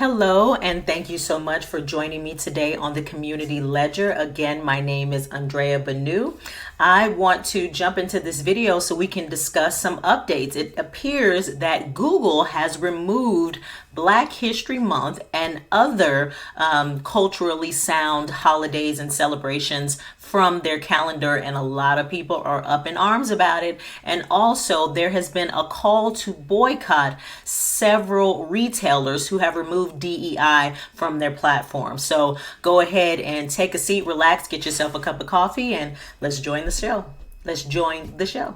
Hello, and thank you so much for joining me today on the Community Ledger. Again, my name is Andrea Banu. I want to jump into this video so we can discuss some updates. It appears that Google has removed Black History Month and other culturally sound holidays and celebrations from their calendar, and a lot of people are up in arms about it. And also, there has been a call to boycott several retailers who have removed DEI from their platform. So go ahead and take a seat, relax, get yourself a cup of coffee, and let's join the show. Let's join the show.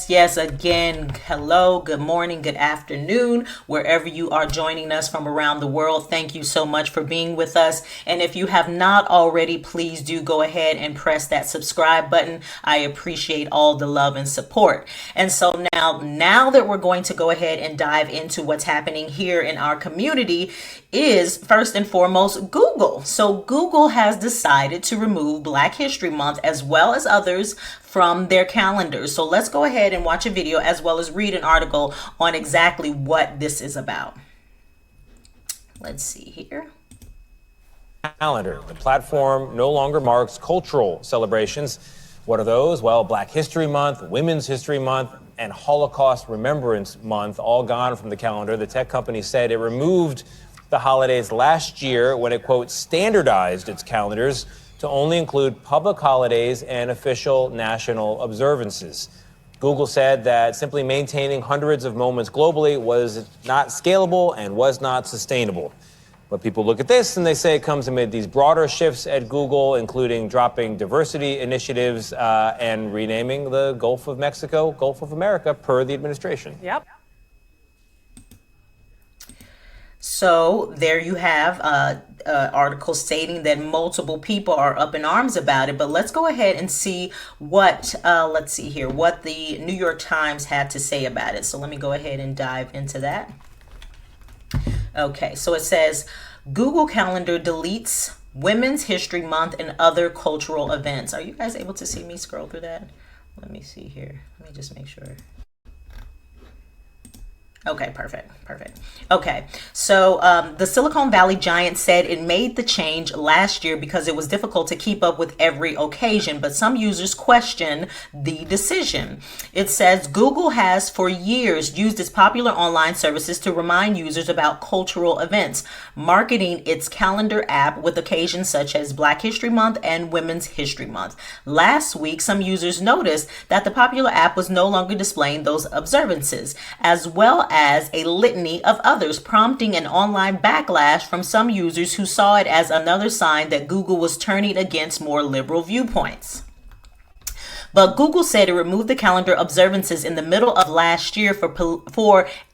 Yes, again, hello, good morning, good afternoon, wherever you are joining us from around the world. Thank you so much for being with us. And if you have not already, please do go ahead and press that subscribe button. I appreciate all the love and support. And so now that we're going to go ahead and dive into what's happening here in our community is first and foremost Google. So Google has decided to remove Black History Month as well as others from their calendars. So let's go ahead and watch a video as well as read an article on exactly what this is about. Let's see here. Calendar. The platform no longer marks cultural celebrations. What are those? Well, Black History Month, Women's History Month, and Holocaust Remembrance Month, all gone from the calendar. The tech company said it removed the holidays last year when it, quote, standardized its calendars to only include public holidays and official national observances. Google said that simply maintaining hundreds of moments globally was not scalable and was not sustainable. But people look at this and they say it comes amid these broader shifts at Google, including dropping diversity initiatives and renaming the Gulf of Mexico, Gulf of America, per the administration. Yep. So there you have article stating that multiple people are up in arms about it. But let's go ahead and see what, let's see here, what the New York Times had to say about it. So let me go ahead and dive into that. Okay, so it says, Google Calendar deletes Women's History Month and other cultural events. Are you guys able to see me scroll through that? Let me see here. Let me just make sure. Okay, perfect. Okay, so the Silicon Valley giant said it made the change last year because it was difficult to keep up with every occasion, but some users question the decision. It says Google has for years used its popular online services to remind users about cultural events, marketing its calendar app with occasions such as Black History Month and Women's History Month. Last week, some users noticed that the popular app was no longer displaying those observances, as well as a litany of others, prompting an online backlash from some users who saw it as another sign that Google was turning against more liberal viewpoints. But Google said it removed the calendar observances in the middle of last year for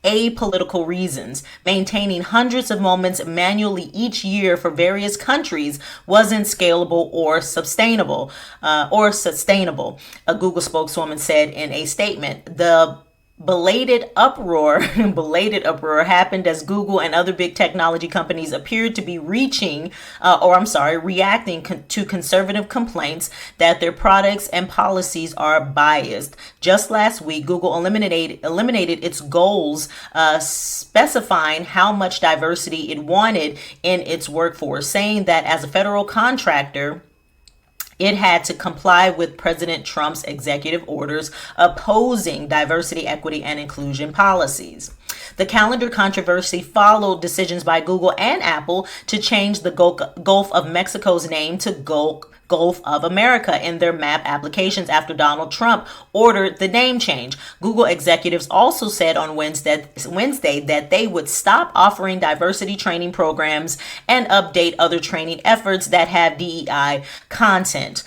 apolitical reasons. Maintaining hundreds of moments manually each year for various countries wasn't scalable or sustainable. A Google spokeswoman said in a statement. The belated uproar happened as Google and other big technology companies appeared to be reacting reacting to conservative complaints that their products and policies are biased. Just last week, Google eliminated its goals specifying how much diversity it wanted in its workforce, saying that as a federal contractor, it had to comply with President Trump's executive orders opposing diversity, equity, and inclusion policies. The calendar controversy followed decisions by Google and Apple to change the Gulf of Mexico's name to Gulf of America in their map applications after Donald Trump ordered the name change. Google executives also said on Wednesday that they would stop offering diversity training programs and update other training efforts that have DEI content.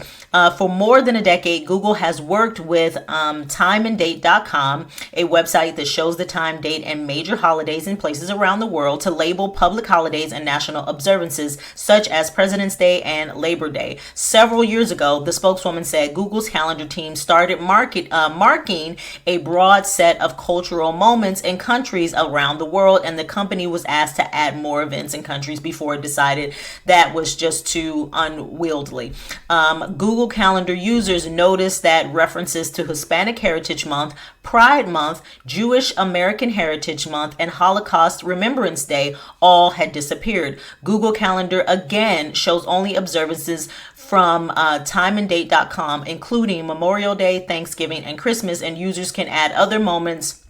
For more than a decade, Google has worked with timeanddate.com, a website that shows the time, date, and major holidays in places around the world, to label public holidays and national observances such as President's Day and Labor Day. Several years ago, the spokeswoman said Google's calendar team started marking a broad set of cultural moments in countries around the world, and the company was asked to add more events in countries before it decided that was just too unwieldy. Google Calendar users noticed that references to Hispanic Heritage Month, Pride Month, Jewish American Heritage Month, and Holocaust Remembrance Day all had disappeared. Google Calendar again shows only observances from timeanddate.com, including Memorial Day, Thanksgiving, and Christmas, and users can add other moments,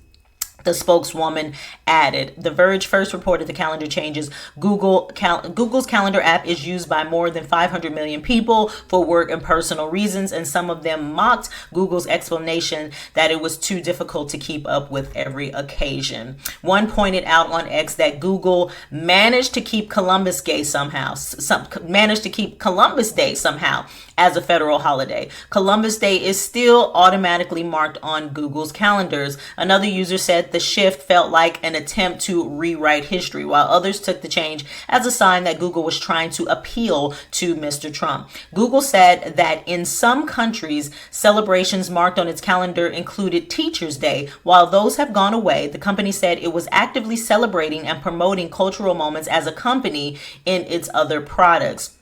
the spokeswoman added. The Verge first reported the calendar changes. Google's calendar app is used by more than 500 million people for work and personal reasons, and some of them mocked Google's explanation that it was too difficult to keep up with every occasion. One pointed out on X that Google managed to keep Columbus Day somehow as a federal holiday. Columbus Day is still automatically marked on Google's calendars. Another user said the shift felt like an attempt to rewrite history, while others took the change as a sign that Google was trying to appeal to Mr. Trump. Google said that in some countries, celebrations marked on its calendar included Teachers' Day. While those have gone away, the company said it was actively celebrating and promoting cultural moments as a company in its other products.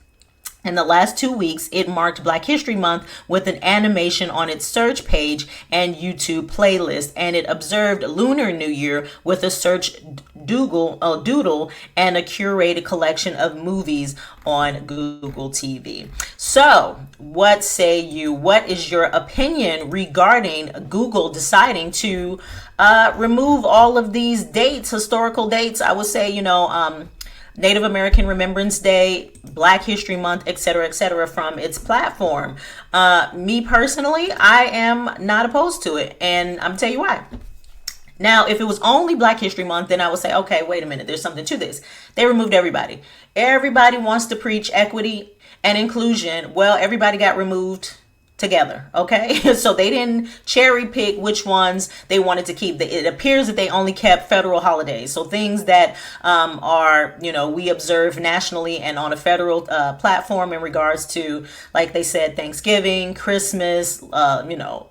In the last 2 weeks, it marked Black History Month with an animation on its search page and YouTube playlist, and it observed Lunar New Year with a search doodle and a curated collection of movies on Google TV. So, what say you? What is your opinion regarding Google deciding to remove all of these dates, historical dates? I would say, Native American Remembrance Day, Black History Month, etc., from its platform. Me personally, I am not opposed to it, and I'm gonna tell you why. Now, if it was only Black History Month, then I would say, okay, wait a minute, there's something to this. They removed everybody. Everybody wants to preach equity and inclusion. Well, everybody got removed together, okay? So they didn't cherry pick which ones they wanted to keep. It appears that they only kept federal holidays. So things that are, we observe nationally and on a federal platform in regards to, like they said, Thanksgiving, Christmas,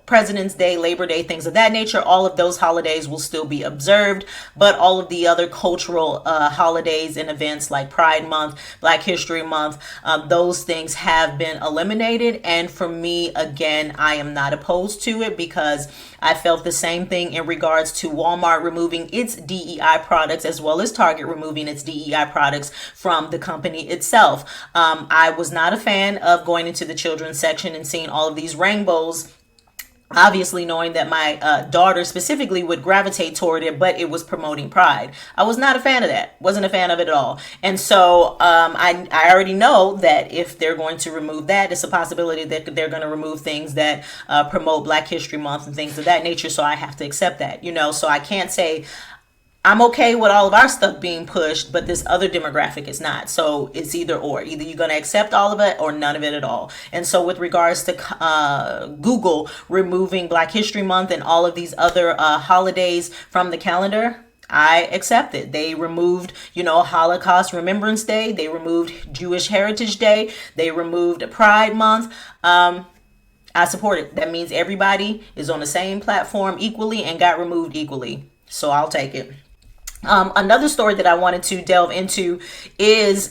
President's Day, Labor Day, things of that nature. All of those holidays will still be observed, but all of the other cultural holidays and events like Pride Month, Black History Month, those things have been eliminated. And for me, again, I am not opposed to it because I felt the same thing in regards to Walmart removing its DEI products, as well as Target removing its DEI products from the company itself. I was not a fan of going into the children's section and seeing all of these rainbows, obviously knowing that my daughter specifically would gravitate toward it, but it was promoting pride. I was not a fan of that. Wasn't a fan of it at all. And so I already know that if they're going to remove that, it's a possibility that they're going to remove things that promote Black History Month and things of that nature. So I have to accept that, so I can't say I'm okay with all of our stuff being pushed, but this other demographic is not. So it's either or. Either you're going to accept all of it or none of it at all. And so with regards to Google removing Black History Month and all of these other holidays from the calendar, I accept it. They removed, Holocaust Remembrance Day. They removed Jewish Heritage Day. They removed Pride Month. I support it. That means everybody is on the same platform equally and got removed equally. So I'll take it. Another story that I wanted to delve into is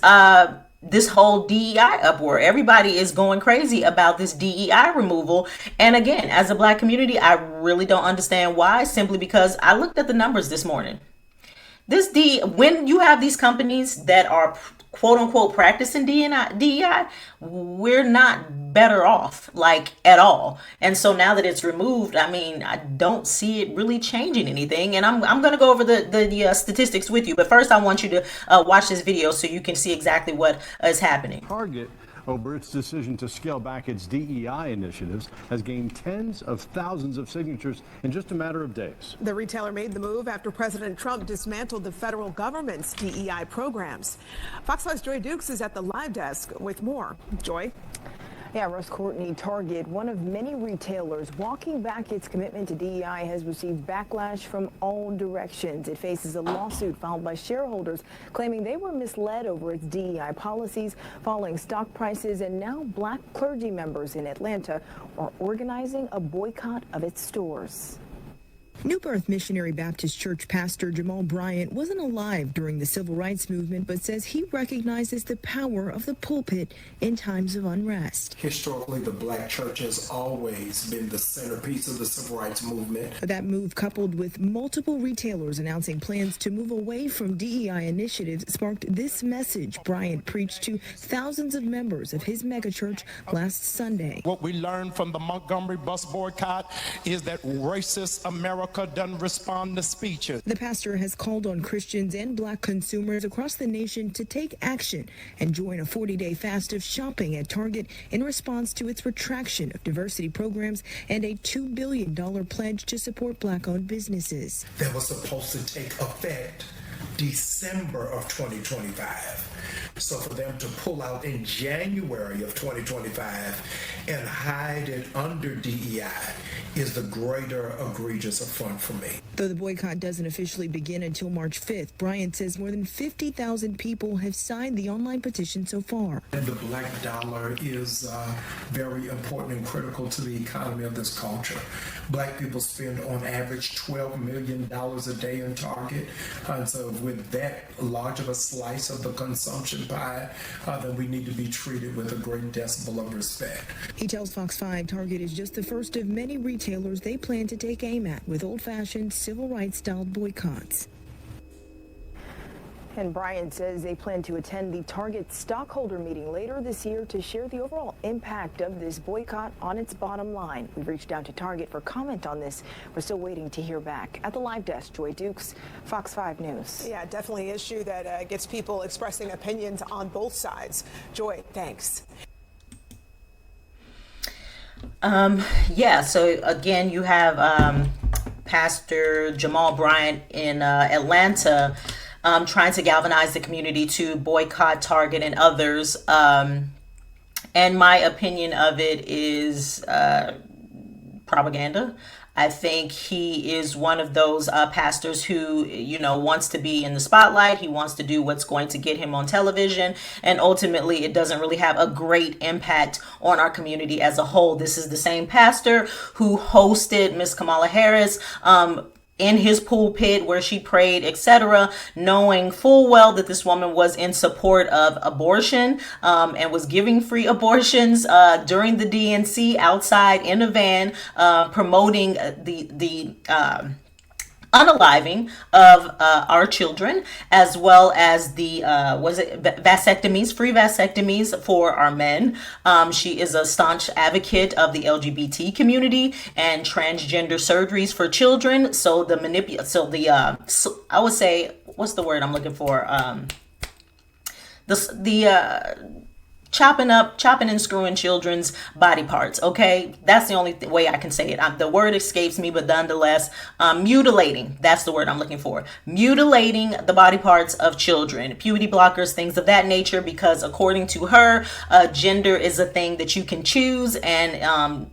this whole DEI uproar. Everybody is going crazy about this DEI removal. And again, as a Black community, I really don't understand why, simply because I looked at the numbers this morning. When you have these companies that are quote unquote practicing DEI, we're not better off, at all. And so now that it's removed, I don't see it really changing anything. And I'm going to go over the statistics with you. But first, I want you to watch this video so you can see exactly what is happening. Target over its decision to scale back its DEI initiatives has gained tens of thousands of signatures in just a matter of days. The retailer made the move after President Trump dismantled the federal government's DEI programs. Fox 5's Joy Dukes is at the live desk with more. Joy? Yeah, Russ Courtney, Target, one of many retailers walking back its commitment to DEI, has received backlash from all directions. It faces a lawsuit filed by shareholders claiming they were misled over its DEI policies, falling stock prices, and now black clergy members in Atlanta are organizing a boycott of its stores. New Birth Missionary Baptist Church pastor Jamal Bryant wasn't alive during the civil rights movement, but says he recognizes the power of the pulpit in times of unrest. Historically, the black church has always been the centerpiece of the civil rights movement. That move, coupled with multiple retailers announcing plans to move away from DEI initiatives, sparked this message Bryant preached to thousands of members of his megachurch last Sunday. What we learned from the Montgomery bus boycott is that racist America doesn't respond to speeches. The pastor has called on Christians and black consumers across the nation to take action and join a 40-day fast of shopping at Target in response to its retraction of diversity programs and a $2 billion pledge to support black-owned businesses. That was supposed to take effect December of 2025. So for them to pull out in January of 2025 and hide it under DEI is the greater egregious affront for me. Though the boycott doesn't officially begin until March 5th, Bryant says more than 50,000 people have signed the online petition so far. And the black dollar is very important and critical to the economy of this culture. Black people spend on average $12 million a day in Target. And so with that large of a slice of the consumption pie, then we need to be treated with a great decibel of respect. He tells Fox 5 Target is just the first of many retailers they plan to take aim at with old-fashioned civil rights-styled boycotts. And Bryant says they plan to attend the Target stockholder meeting later this year to share the overall impact of this boycott on its bottom line. We've reached out to Target for comment on this. We're still waiting to hear back. At the live desk, Joy Dukes, Fox 5 News. Yeah, definitely an issue that gets people expressing opinions on both sides. Joy, thanks. Yeah, so again, you have Pastor Jamal Bryant in Atlanta trying to galvanize the community to boycott Target and others. And my opinion of it is propaganda. I think he is one of those pastors who, wants to be in the spotlight. He wants to do what's going to get him on television. And ultimately, it doesn't really have a great impact on our community as a whole. This is the same pastor who hosted Miss Kamala Harris in his pulpit where she prayed, etc., knowing full well that this woman was in support of abortion and was giving free abortions during the DNC outside in a van, promoting the unaliving of our children, as well as the vasectomies, free vasectomies for our men. She is a staunch advocate of the LGBT community and transgender surgeries for children. So I would say, what's the word I'm looking for? Chopping and screwing children's body parts. Okay, that's the only way I can say it. The word escapes me, but nonetheless, mutilating. That's the word I'm looking for. Mutilating the body parts of children, puberty blockers, things of that nature. Because according to her, gender is a thing that you can choose and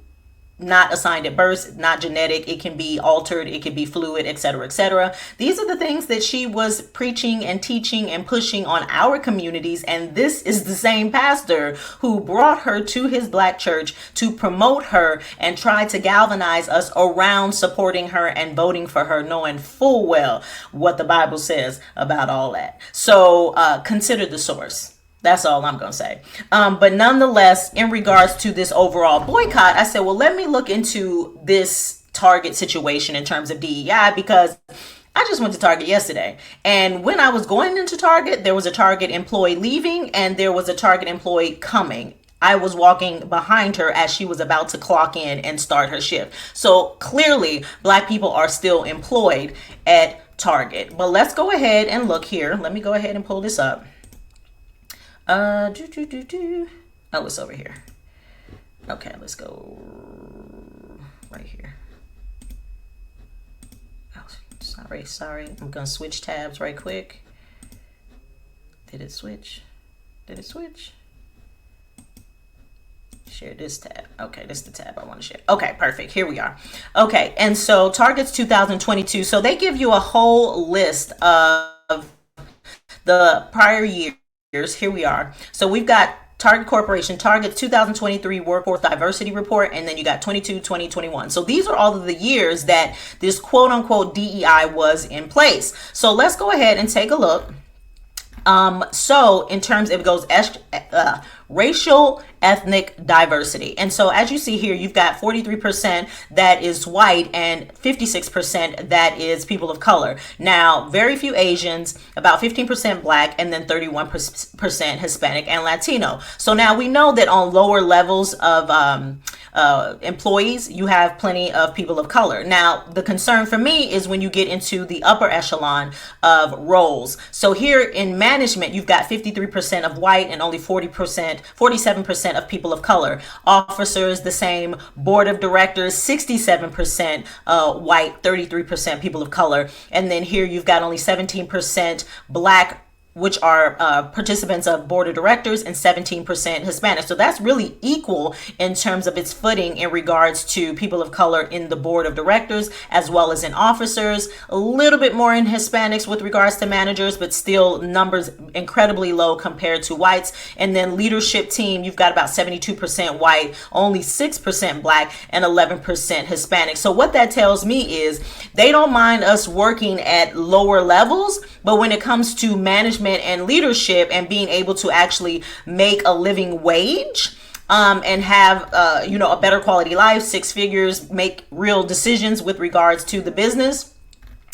not assigned at birth, not genetic. It can be altered, it can be fluid, etc., etc. These are the things that she was preaching and teaching and pushing on our communities. And this is the same pastor who brought her to his black church to promote her and try to galvanize us around supporting her and voting for her, knowing full well what the Bible says about all that. So consider the source. That's all I'm going to say. But nonetheless, in regards to this overall boycott, I said, well, let me look into this Target situation in terms of DEI, because I just went to Target yesterday. And when I was going into Target, there was a Target employee leaving and there was a Target employee coming. I was walking behind her as she was about to clock in and start her shift. So clearly, black people are still employed at Target. But let's go ahead and look here. Let me go ahead and pull this up. Oh, it's over here. Okay, let's go right here. Oh, sorry. I'm gonna switch tabs right quick. Did it switch? Share this tab. Okay, this is the tab I want to share. Okay, perfect. Here we are. Okay, and so Target's 2022. So they give you a whole list of the prior years. Here we are. So we've got Target Corporation, Target's 2023 Workforce Diversity Report, and then you got 22, 20, 21. So these are all of the years that this quote unquote DEI was in place. So let's go ahead and take a look. So in terms, it goes racial, ethnic diversity. And so as you see here, you've got 43% that is white and 56% that is people of color. Now, very few Asians, about 15% black, and then 31% Hispanic and Latino. So now we know that on lower levels of employees, you have plenty of people of color. Now, the concern for me is when you get into the upper echelon of roles. So here in management, you've got 53% of white and only 47% of people of color. Officers, the same. Board of directors, 67% white, 33% people of color. And then here you've got only 17% black, which are participants of board of directors, and 17% Hispanic. So that's really equal in terms of its footing in regards to people of color in the board of directors, as well as in officers. A little bit more in Hispanics with regards to managers, but still numbers incredibly low compared to whites. And then leadership team, you've got about 72% white, only 6% black, and 11% Hispanic. So what that tells me is they don't mind us working at lower levels, but when it comes to management and leadership and being able to actually make a living wage, and have a better quality life, 6 figures, make real decisions with regards to the business,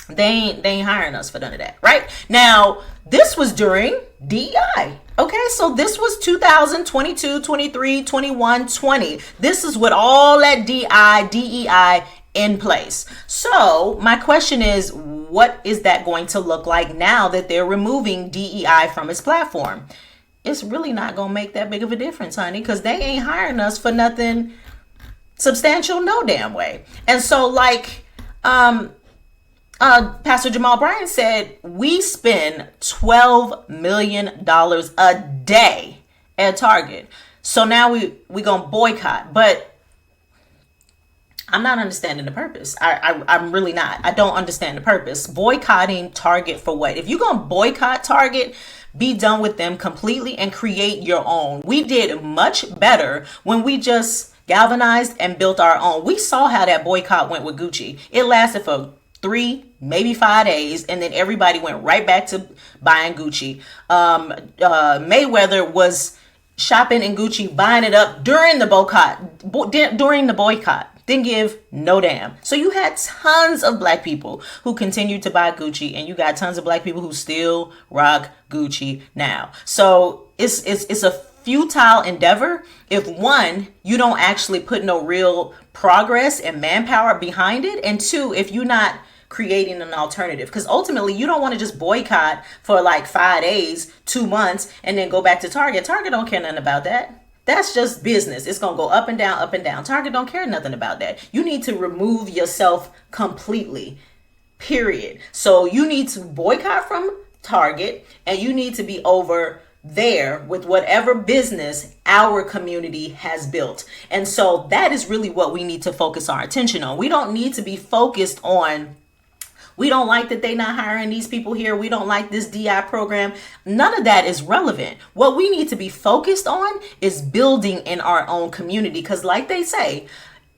they ain't hiring us for none of that. Right now, this was during DEI. Okay, so this was 2022, 23, 21, 20. This is with all that DEI in place. So my question is, what is that going to look like now that they're removing DEI from its platform? It's really not going to make that big of a difference, honey, because they ain't hiring us for nothing substantial, no damn way. And so like Pastor Jamal Bryant said, we spend $12 million a day at Target. So now we going to boycott. But I'm not understanding the purpose. I'm really not. I don't understand the purpose. Boycotting Target for what? If you're going to boycott Target, be done with them completely and create your own. We did much better when we just galvanized and built our own. We saw how that boycott went with Gucci. It lasted for 3, maybe 5 days, and then everybody went right back to buying Gucci. Mayweather was shopping in Gucci, buying it up during the boycott. Didn't give no damn. So you had tons of black people who continued to buy Gucci, and you got tons of black people who still rock Gucci now. So it's a futile endeavor if, one, you don't actually put no real progress and manpower behind it, and 2, if you're not creating an alternative. Because ultimately, you don't want to just boycott for like 5 days, 2 months, and then go back to Target. Target don't care nothing about that. That's just business. It's going to go up and down, up and down. Target don't care nothing about that. You need to remove yourself completely, period. So you need to boycott from Target, and you need to be over there with whatever business our community has built. And so that is really what we need to focus our attention on. We don't need to be focused on, we don't like that they're not hiring these people here, we don't like this DI program. None of that is relevant. What we need to be focused on is building in our own community, because like they say,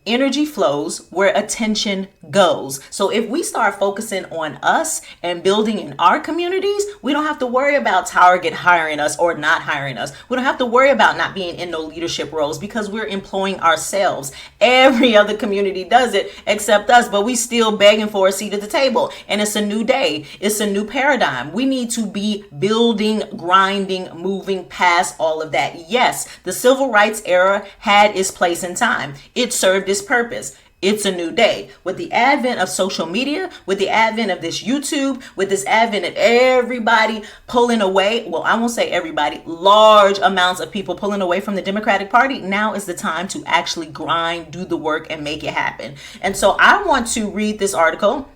energy flows where attention goes. So if we start focusing on us and building in our communities, we don't have to worry about Target hiring us or not hiring us. We don't have to worry about not being in no leadership roles, because we're employing ourselves. Every other community does it except us, but we still begging for a seat at the table. And it's a new day. It's a new paradigm. We need to be building, grinding, moving past all of that. Yes, the civil rights era had its place in time. It served its purpose. It's a new day. With the advent of social media, with the advent of this YouTube, with this advent of everybody pulling away, well, I won't say everybody, large amounts of people pulling away from the Democratic Party, now is the time to actually grind, do the work, and make it happen. And so I want to read this article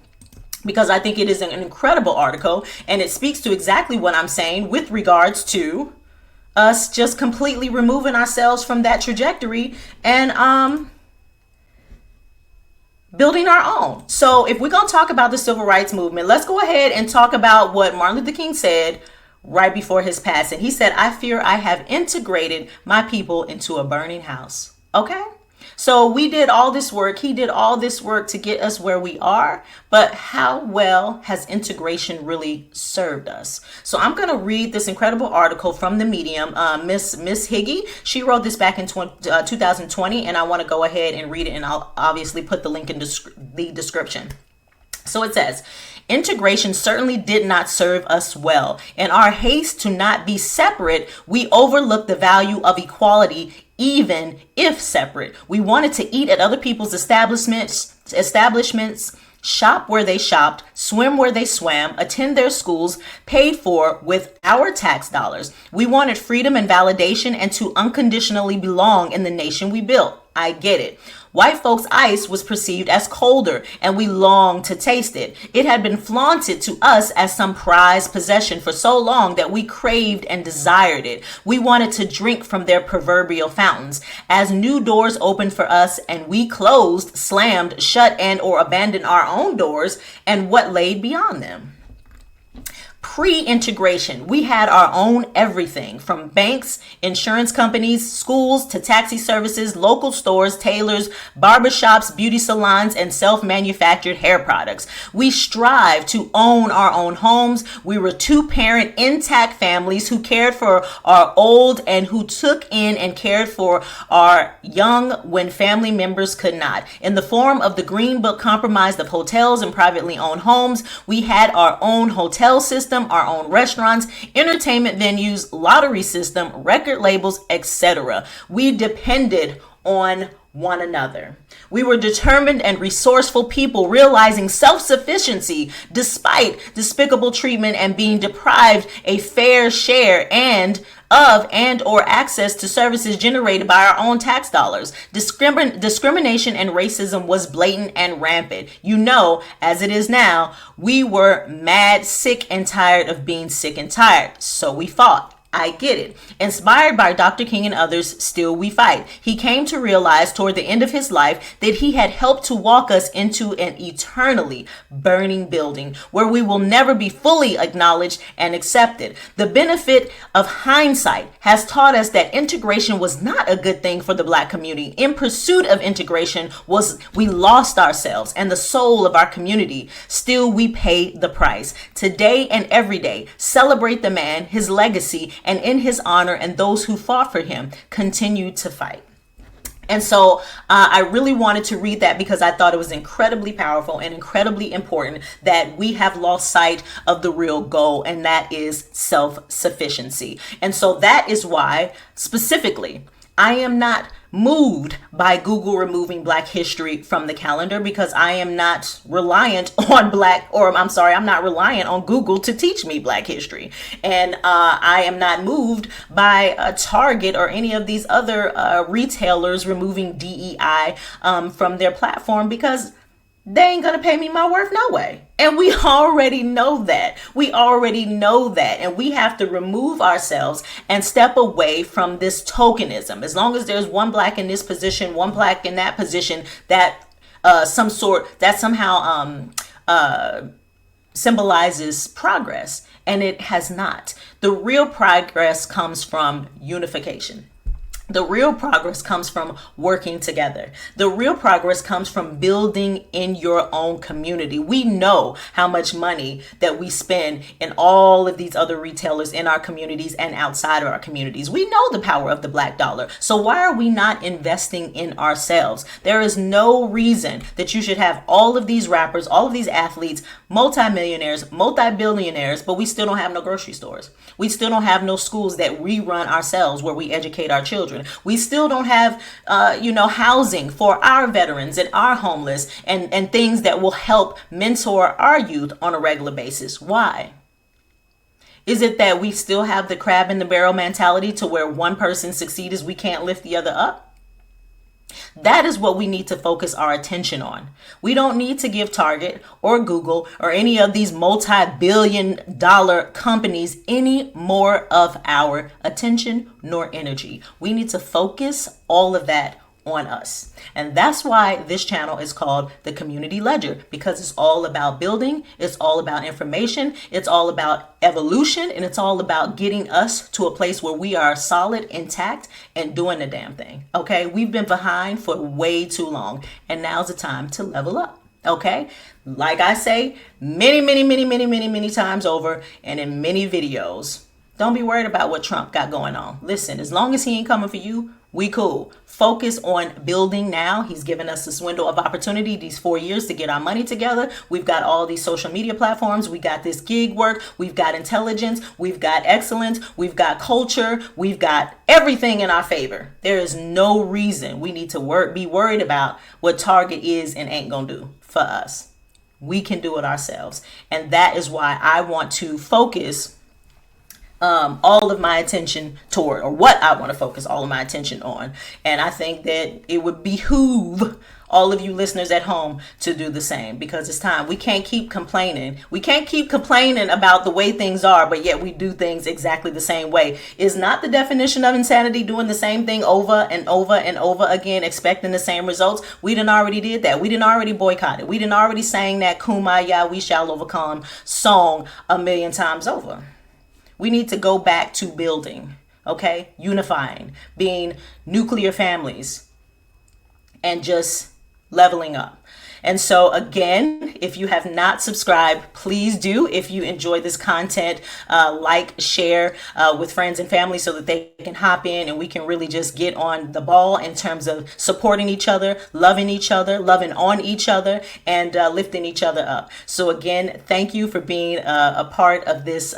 because I think it is an incredible article, and it speaks to exactly what I'm saying with regards to us just completely removing ourselves from that trajectory and building our own. So if we're going to talk about the civil rights movement, let's go ahead and talk about what Martin Luther King said right before his passing. He said, "I fear I have integrated my people into a burning house." Okay? So we did all this work. He did all this work to get us where we are. But how well has integration really served us? So I'm going to read this incredible article from the Medium. Miss Higgy, she wrote this back in 2020, and I want to go ahead and read it, and I'll obviously put the link in the description. So it says, "Integration certainly did not serve us well. In our haste to not be separate, we overlooked the value of equality, even if separate. We wanted to eat at other people's establishments, shop where they shopped, swim where they swam, attend their schools, paid for with our tax dollars. We wanted freedom and validation and to unconditionally belong in the nation we built. I get it. White folks' ice was perceived as colder, and we longed to taste it. It had been flaunted to us as some prized possession for so long that we craved and desired it. We wanted to drink from their proverbial fountains. As new doors opened for us and we closed, slammed, shut, and or abandoned our own doors and what laid beyond them. Pre-integration, we had our own everything from banks, insurance companies, schools to taxi services, local stores, tailors, barbershops, beauty salons, and self-manufactured hair products. We strived to own our own homes. We were two-parent intact families who cared for our old and who took in and cared for our young when family members could not. In the form of the Green Book comprised of hotels and privately owned homes, we had our own hotel system, our own restaurants, entertainment venues, lottery system, record labels, etc. We depended on one another. We were determined and resourceful people realizing self-sufficiency despite despicable treatment and being deprived a fair share and or access to services generated by our own tax dollars. Discrimination and racism was blatant and rampant. You know, as it is now, we were mad, sick, and tired of being sick and tired. So we fought. I get it. Inspired by Dr. King and others, still we fight. He came to realize toward the end of his life that he had helped to walk us into an eternally burning building where we will never be fully acknowledged and accepted. The benefit of hindsight has taught us that integration was not a good thing for the Black community. In pursuit of integration we lost ourselves and the soul of our community. Still, we pay the price. Today and every day, celebrate the man, his legacy, and in his honor, and those who fought for him continue to fight. And so I really wanted to read that because I thought it was incredibly powerful and incredibly important that we have lost sight of the real goal, and that is self-sufficiency. And so that is why, specifically, I am not moved by Google removing Black history from the calendar because I am not reliant on I'm not reliant on Google to teach me Black history. And I am not moved by Target or any of these other retailers removing DEI from their platform because they ain't gonna pay me my worth no way. And we already know that. And we have to remove ourselves and step away from this tokenism. As long as there's one Black in this position, one Black in that position, that somehow symbolizes progress. And it has not. The real progress comes from unification. The real progress comes from working together. The real progress comes from building in your own community. We know how much money that we spend in all of these other retailers in our communities and outside of our communities. We know the power of the Black dollar. So why are we not investing in ourselves? There is no reason that you should have all of these rappers, all of these athletes, multimillionaires, multi-billionaires, but we still don't have no grocery stores. We still don't have no schools that we run ourselves where we educate our children. children. We still don't have, housing for our veterans and our homeless and things that will help mentor our youth on a regular basis. Why? Is it that we still have the crab in the barrel mentality to where one person succeeds, we can't lift the other up? That is what we need to focus our attention on. We don't need to give Target or Google or any of these multi-billion-dollar companies any more of our attention nor energy. We need to focus all of that on us. And that's why this channel is called The Community Ledger, because it's all about building, it's all about information, it's all about evolution, and it's all about getting us to a place where we are solid, intact, and doing the damn thing. Okay? We've been behind for way too long, and now's the time to level up. Okay? Like I say many times over and in many videos, don't be worried about what Trump got going on. Listen, as long as he ain't coming for you, we cool. Focus on building now. He's given us this window of opportunity, these 4 years, to get our money together. We've got all these social media platforms. We got this gig work. We've got intelligence. We've got excellence. We've got culture. We've got everything in our favor. There is no reason we need to be worried about what Target is and ain't gonna do for us. We can do it ourselves. And that is why I want to focus all of my attention toward, or what I want to focus all of my attention on. And I think that it would behoove all of you listeners at home to do the same, because it's time. We can't keep complaining. We can't keep complaining about the way things are, but yet we do things exactly the same way. Is not the definition of insanity doing the same thing over and over and over again, expecting the same results? We done already did that. We done already boycotted. We done already sang that Kumbaya, we shall overcome song a million times over. We need to go back to building, okay? Unifying, being nuclear families, and just leveling up. And so again, if you have not subscribed, please do. If you enjoy this content, like, share with friends and family so that they can hop in and we can really just get on the ball in terms of supporting each other, loving on each other, and lifting each other up. So again, thank you for being a part of this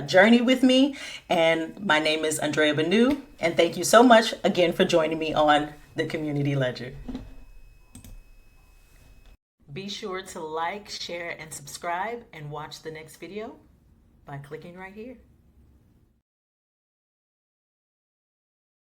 journey with me. And my name is Andrea Banu. And thank you so much again for joining me on The Community Ledger. Be sure to like, share, and subscribe, and watch the next video by clicking right here.